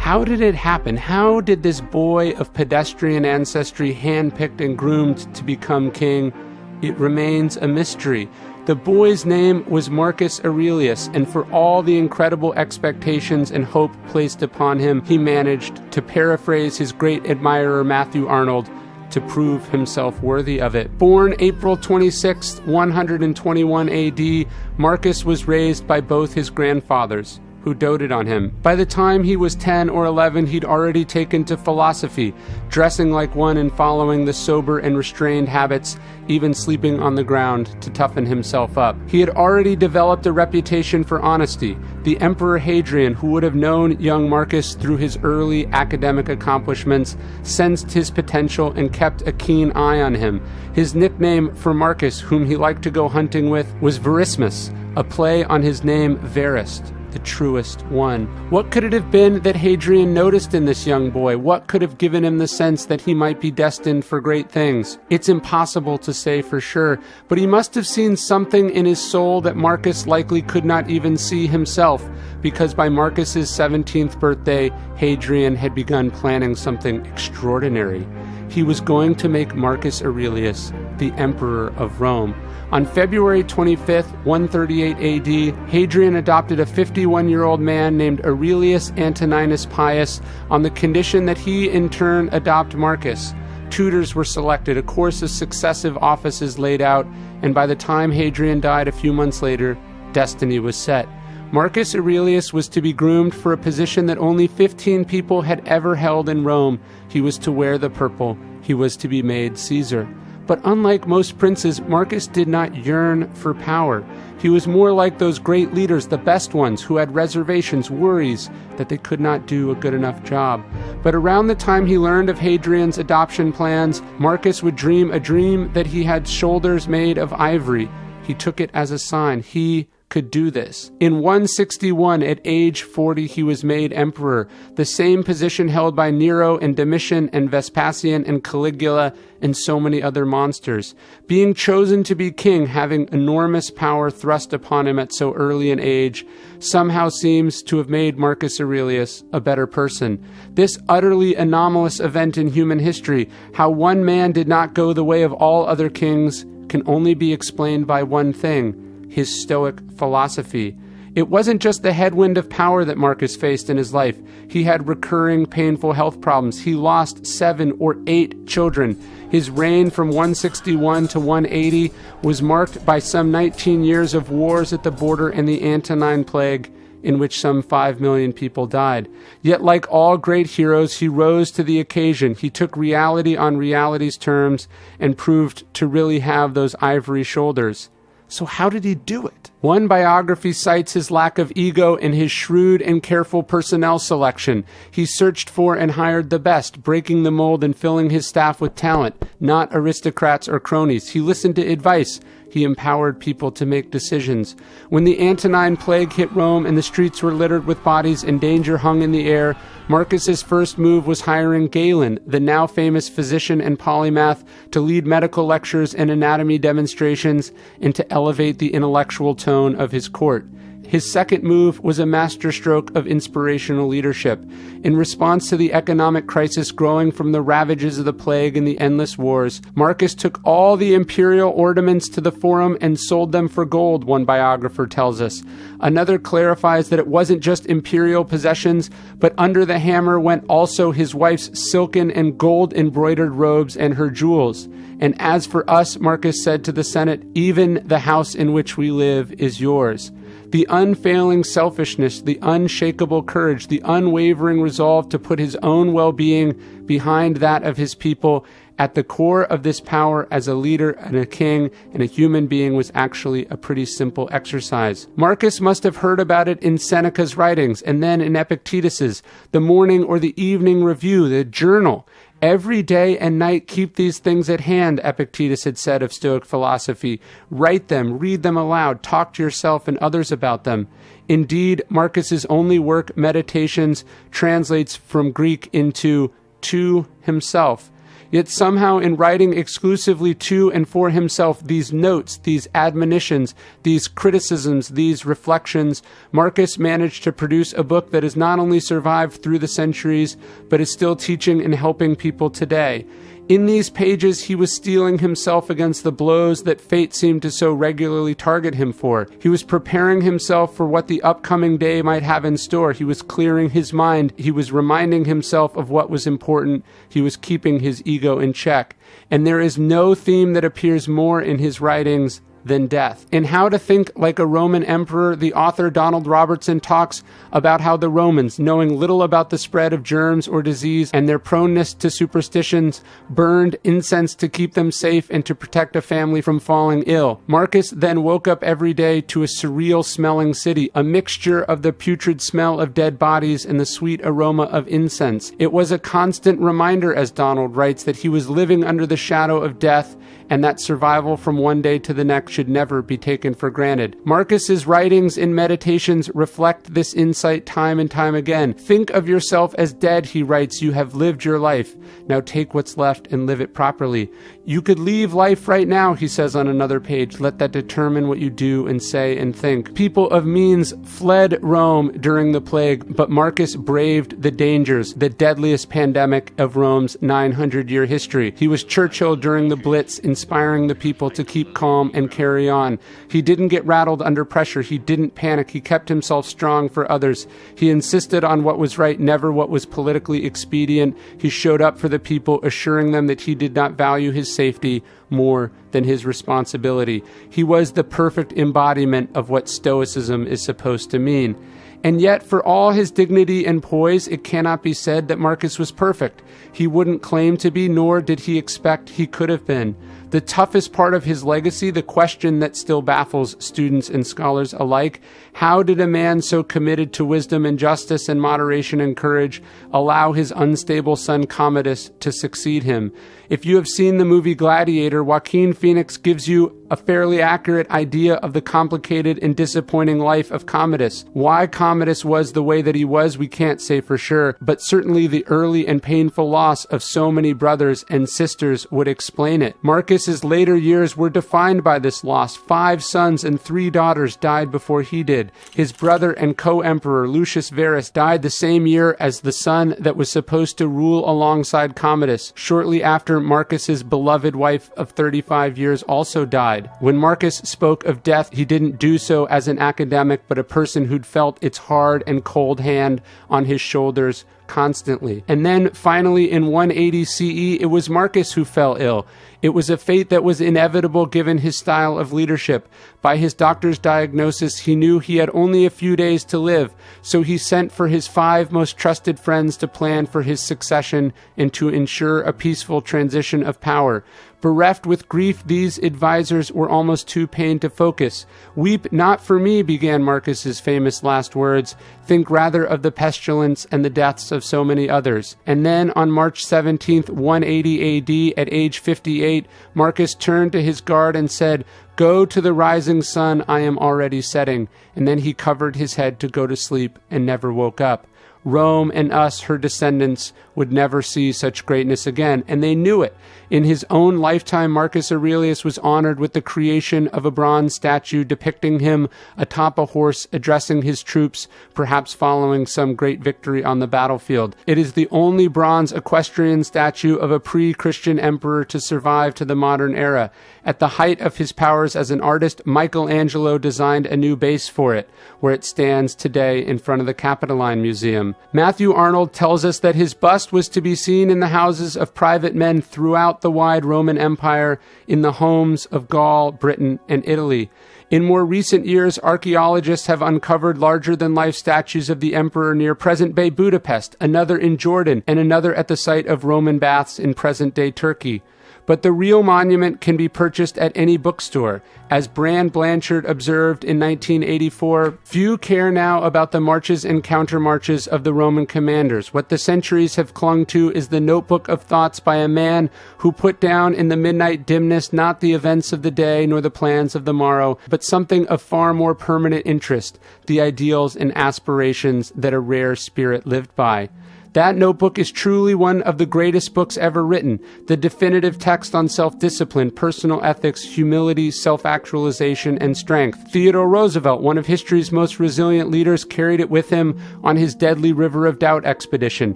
How did it happen? How did this boy of pedestrian ancestry, handpicked and groomed to become king? It remains a mystery. The boy's name was Marcus Aurelius, and for all the incredible expectations and hope placed upon him, he managed, to paraphrase his great admirer Matthew Arnold, to prove himself worthy of it. Born April 26, 121 AD, Marcus was raised by both his grandfathers, who doted on him. By the time he was 10 or 11, he'd already taken to philosophy, dressing like one and following the sober and restrained habits, even sleeping on the ground to toughen himself up. He had already developed a reputation for honesty. The Emperor Hadrian, who would have known young Marcus through his early academic accomplishments, sensed his potential and kept a keen eye on him. His nickname for Marcus, whom he liked to go hunting with, was Verismus, a play on his name Verist, the truest one. What could it have been that Hadrian noticed in this young boy? What could have given him the sense that he might be destined for great things? It's impossible to say for sure, but he must have seen something in his soul that Marcus likely could not even see himself, because by Marcus's 17th birthday, Hadrian had begun planning something extraordinary. He was going to make Marcus Aurelius the Emperor of Rome. On February 25, 138 AD, Hadrian adopted a 51-year-old man named Aurelius Antoninus Pius on the condition that he in turn adopt Marcus. Tutors were selected, a course of successive offices laid out, and by the time Hadrian died a few months later, destiny was set. Marcus Aurelius was to be groomed for a position that only 15 people had ever held in Rome. He was to wear the purple. He was to be made Caesar. But unlike most princes, Marcus did not yearn for power. He was more like those great leaders, the best ones, who had reservations, worries that they could not do a good enough job. But around the time he learned of Hadrian's adoption plans, Marcus would dream a dream that he had shoulders made of ivory. He took it as a sign. He could do this. In 161, at age 40, he was made emperor, the same position held by Nero and Domitian and Vespasian and Caligula and so many other monsters. Being chosen to be king, having enormous power thrust upon him at so early an age, somehow seems to have made Marcus Aurelius a better person. This utterly anomalous event in human history, how one man did not go the way of all other kings, can only be explained by one thing: his Stoic philosophy. It wasn't just the headwind of power that Marcus faced in his life. He had recurring painful health problems. He lost 7 or 8 children. His reign from 161 to 180 was marked by some 19 years of wars at the border and the Antonine Plague, in which some 5 million people died. Yet, like all great heroes, he rose to the occasion. He took reality on reality's terms and proved to really have those ivory shoulders. So how did he do it? One biography cites his lack of ego and his shrewd and careful personnel selection. He searched for and hired the best, breaking the mold and filling his staff with talent, not aristocrats or cronies. He listened to advice. He empowered people to make decisions. When the Antonine Plague hit Rome and the streets were littered with bodies and danger hung in the air, Marcus's first move was hiring Galen, the now famous physician and polymath, to lead medical lectures and anatomy demonstrations and to elevate the intellectual tone of his court. His second move was a masterstroke of inspirational leadership. In response to the economic crisis growing from the ravages of the plague and the endless wars, Marcus took all the imperial ornaments to the forum and sold them for gold, one biographer tells us. Another clarifies that it wasn't just imperial possessions, but under the hammer went also his wife's silken and gold-embroidered robes and her jewels. And as for us, Marcus said to the Senate, even the house in which we live is yours. The unfailing selfishness, the unshakable courage, the unwavering resolve to put his own well-being behind that of his people at the core of this power as a leader and a king and a human being was actually a pretty simple exercise. Marcus must have heard about it in Seneca's writings and then in Epictetus's, the morning or the evening review, the journal. Every day and night keep these things at hand, Epictetus had said of Stoic philosophy. Write them, read them aloud, talk to yourself and others about them. Indeed, Marcus's only work, Meditations, translates from Greek into to himself. Yet somehow in writing exclusively to and for himself these notes, these admonitions, these criticisms, these reflections, Marcus managed to produce a book that has not only survived through the centuries, but is still teaching and helping people today. In these pages, he was steeling himself against the blows that fate seemed to so regularly target him for. He was preparing himself for what the upcoming day might have in store. He was clearing his mind. He was reminding himself of what was important. He was keeping his ego in check. And there is no theme that appears more in his writings than death. In How to Think Like a Roman Emperor, the author Donald Robertson talks about how the Romans, knowing little about the spread of germs or disease and their proneness to superstitions, burned incense to keep them safe and to protect a family from falling ill. Marcus then woke up every day to a surreal smelling city, a mixture of the putrid smell of dead bodies and the sweet aroma of incense. It was a constant reminder, as Donald writes, that he was living under the shadow of death and that survival from one day to the next should never be taken for granted. Marcus's writings and meditations reflect this insight time and time again. Think of yourself as dead, he writes. You have lived your life. Now take what's left and live it properly. You could leave life right now, he says on another page. Let that determine what you do and say and think. People of means fled Rome during the plague, but Marcus braved the dangers, the deadliest pandemic of Rome's 900-year history. He was Churchill during the Blitz, inspiring the people to keep calm and carry on. He didn't get rattled under pressure. He didn't panic. He kept himself strong for others. He insisted on what was right, never what was politically expedient. He showed up for the people, assuring them that he did not value his safety more than his responsibility. He was the perfect embodiment of what Stoicism is supposed to mean. And yet, for all his dignity and poise, it cannot be said that Marcus was perfect. He wouldn't claim to be, nor did he expect he could have been. The toughest part of his legacy, the question that still baffles students and scholars alike, how did a man so committed to wisdom and justice and moderation and courage allow his unstable son Commodus to succeed him? If you have seen the movie Gladiator, Joaquin Phoenix gives you a fairly accurate idea of the complicated and disappointing life of Commodus. Why Commodus was the way that he was, we can't say for sure, but certainly the early and painful loss of so many brothers and sisters would explain it. Marcus's later years were defined by this loss. 5 sons and 3 daughters died before he did. His brother and co-emperor Lucius Verus died the same year as the son that was supposed to rule alongside Commodus. Shortly after, Marcus's beloved wife of 35 years also died. When Marcus spoke of death, he didn't do so as an academic, but a person who'd felt its hard and cold hand on his shoulders constantly. And then finally in 180 CE, it was Marcus who fell ill. It was a fate that was inevitable given his style of leadership. By his doctor's diagnosis, he knew he had only a few days to live, so he sent for his 5 most trusted friends to plan for his succession and to ensure a peaceful transition of power. Bereft with grief, these advisors were almost too pained to focus. "Weep not for me," began Marcus's famous last words. "Think rather of the pestilence and the deaths of so many others." And then on March 17th, 180 AD, at age 58, Marcus turned to his guard and said, "Go to the rising sun, I am already setting." And then he covered his head to go to sleep and never woke up. Rome and us, her descendants, would never see such greatness again, and they knew it. In his own lifetime, Marcus Aurelius was honored with the creation of a bronze statue depicting him atop a horse addressing his troops, perhaps following some great victory on the battlefield. It is the only bronze equestrian statue of a pre-Christian emperor to survive to the modern era. At the height of his powers as an artist, Michelangelo designed a new base for it, where it stands today in front of the Capitoline Museum. Matthew Arnold tells us that his bust was to be seen in the houses of private men throughout the wide Roman Empire, in the homes of Gaul, Britain, and Italy. In more recent years, archaeologists have uncovered larger-than-life statues of the emperor near present-day Budapest, another in Jordan, and another at the site of Roman baths in present-day Turkey. But the real monument can be purchased at any bookstore. As Brand Blanchard observed in 1984, few care now about the marches and countermarches of the Roman commanders. What the centuries have clung to is the notebook of thoughts by a man who put down in the midnight dimness not the events of the day nor the plans of the morrow, but something of far more permanent interest, the ideals and aspirations that a rare spirit lived by. That notebook is truly one of the greatest books ever written, the definitive text on self-discipline, personal ethics, humility, self-actualization, and strength. Theodore Roosevelt, one of history's most resilient leaders, carried it with him on his deadly River of Doubt expedition.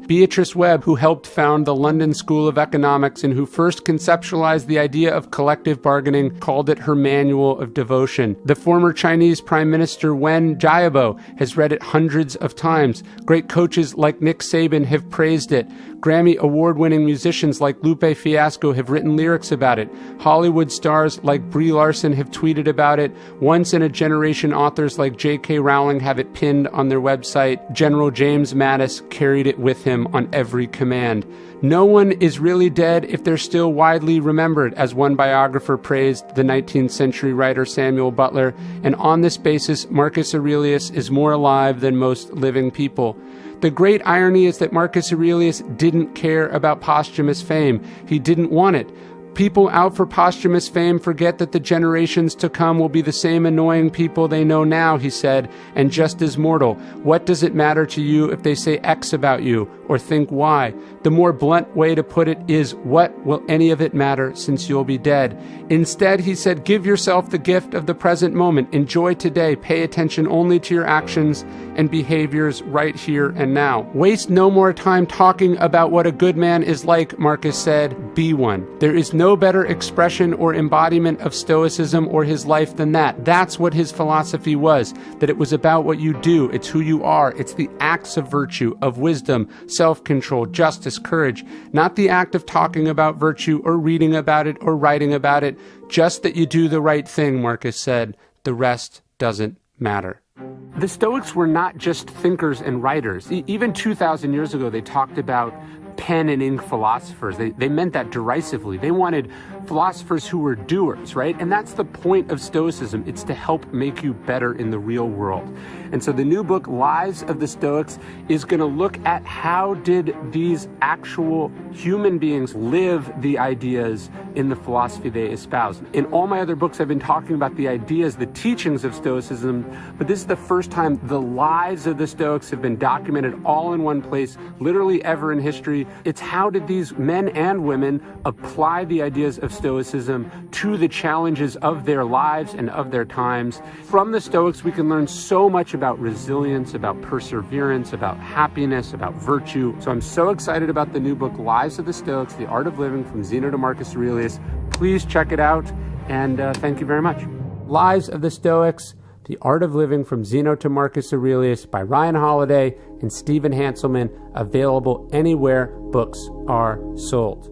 Beatrice Webb, who helped found the London School of Economics and who first conceptualized the idea of collective bargaining, called it her manual of devotion. The former Chinese Prime Minister Wen Jiabo has read it hundreds of times. Great coaches like Nick Saban have praised it. Grammy award-winning musicians like Lupe Fiasco have written lyrics about it. Hollywood stars like Brie Larson have tweeted about it. Once-in-a-generation authors like J.K. Rowling have it pinned on their website. General James Mattis carried it with him on every command. No one is really dead if they're still widely remembered, as one biographer praised the 19th century writer Samuel Butler, and on this basis, Marcus Aurelius is more alive than most living people. The great irony is that Marcus Aurelius didn't care about posthumous fame. He didn't want it. People out for posthumous fame forget that the generations to come will be the same annoying people they know now, he said, and just as mortal. What does it matter to you if they say X about you or think Y? The more blunt way to put it is, what will any of it matter since you'll be dead? Instead, he said, give yourself the gift of the present moment. Enjoy today. Pay attention only to your actions and behaviors right here and now. Waste no more time talking about what a good man is like, Marcus said. Be one. There is no better expression or embodiment of Stoicism or his life than that. That's what his philosophy was, that it was about what you do. It's who you are. It's the acts of virtue, of wisdom, self-control, justice, courage, not the act of talking about virtue or reading about it or writing about it, just that you do the right thing, Marcus said. The rest doesn't matter. The Stoics were not just thinkers and writers. Even 2,000 years ago, they talked about pen and ink philosophers. They meant that derisively. They wanted philosophers who were doers, right? And that's the point of Stoicism. It's to help make you better in the real world. And so the new book, Lives of the Stoics, is going to look at how did these actual human beings live the ideas in the philosophy they espouse. In all my other books, I've been talking about the ideas, the teachings of Stoicism, but this is the first time the lives of the Stoics have been documented all in one place, literally ever in history. It's how did these men and women apply the ideas of Stoicism to the challenges of their lives and of their times. From the Stoics, we can learn so much about resilience, about perseverance, about happiness, about virtue. So I'm so excited about the new book, Lives of the Stoics, The Art of Living from Zeno to Marcus Aurelius. Please check it out, and thank you very much. Lives of the Stoics, The Art of Living from Zeno to Marcus Aurelius by Ryan Holiday and Stephen Hanselman, available anywhere books are sold.